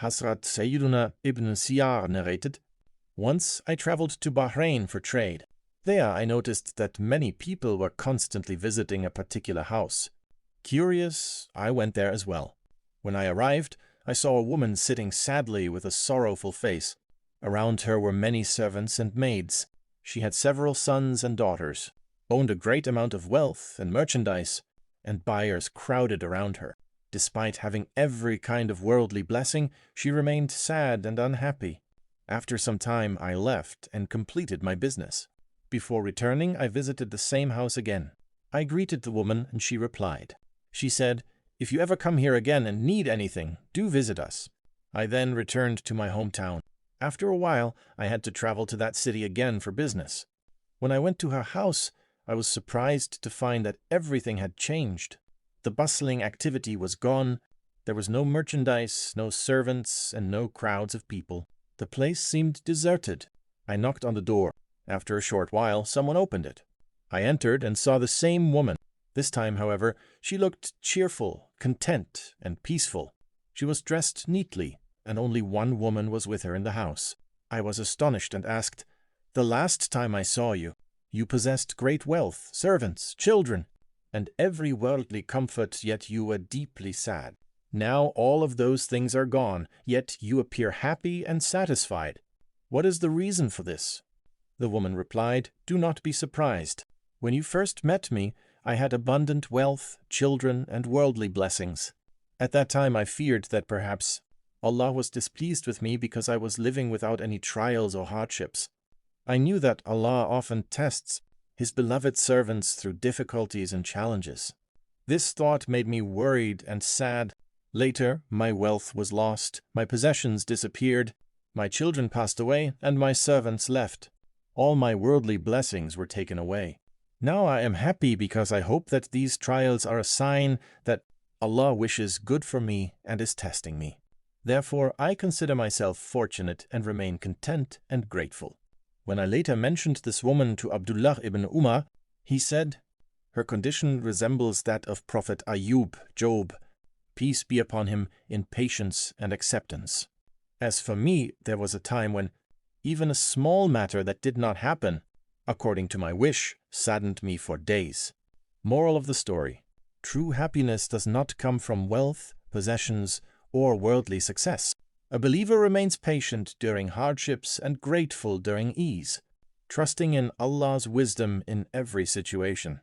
Hazrat Sayyiduna Ibn Siyār narrated, "Once I traveled to Bahrain for trade. There I noticed that many people were constantly visiting a particular house. Curious, I went there as well. When I arrived, I saw a woman sitting sadly with a sorrowful face. Around her were many servants and maids. She had several sons and daughters, owned a great amount of wealth and merchandise, and buyers crowded around her. Despite having every kind of worldly blessing, she remained sad and unhappy. After some time, I left and completed my business. Before returning, I visited the same house again. I greeted the woman, and she replied. She said, 'If you ever come here again and need anything, do visit us.' I then returned to my hometown. After a while, I had to travel to that city again for business. When I went to her house, I was surprised to find that everything had changed. The bustling activity was gone. There was no merchandise, no servants, and no crowds of people. The place seemed deserted. I knocked on the door. After a short while, someone opened it. I entered and saw the same woman. This time, however, she looked cheerful, content, and peaceful. She was dressed neatly, and only one woman was with her in the house. I was astonished and asked, 'The last time I saw you, you possessed great wealth, servants, children, and every worldly comfort, yet you were deeply sad. Now all of those things are gone, yet you appear happy and satisfied. What is the reason for this?' The woman replied, 'Do not be surprised. When you first met me, I had abundant wealth, children, and worldly blessings. At that time I feared that perhaps Allah was displeased with me because I was living without any trials or hardships. I knew that Allah often tests His beloved servants through difficulties and challenges. This thought made me worried and sad. Later, my wealth was lost, my possessions disappeared, my children passed away, and my servants left. All my worldly blessings were taken away. Now I am happy because I hope that these trials are a sign that Allah wishes good for me and is testing me. Therefore, I consider myself fortunate and remain content and grateful." When I later mentioned this woman to Abdullah ibn Umar, he said, "Her condition resembles that of Prophet Ayub, Job, peace be upon him, in patience and acceptance. As for me, there was a time when even a small matter that did not happen, according to my wish, saddened me for days." Moral of the story: true happiness does not come from wealth, possessions, or worldly success. A believer remains patient during hardships and grateful during ease, trusting in Allah's wisdom in every situation.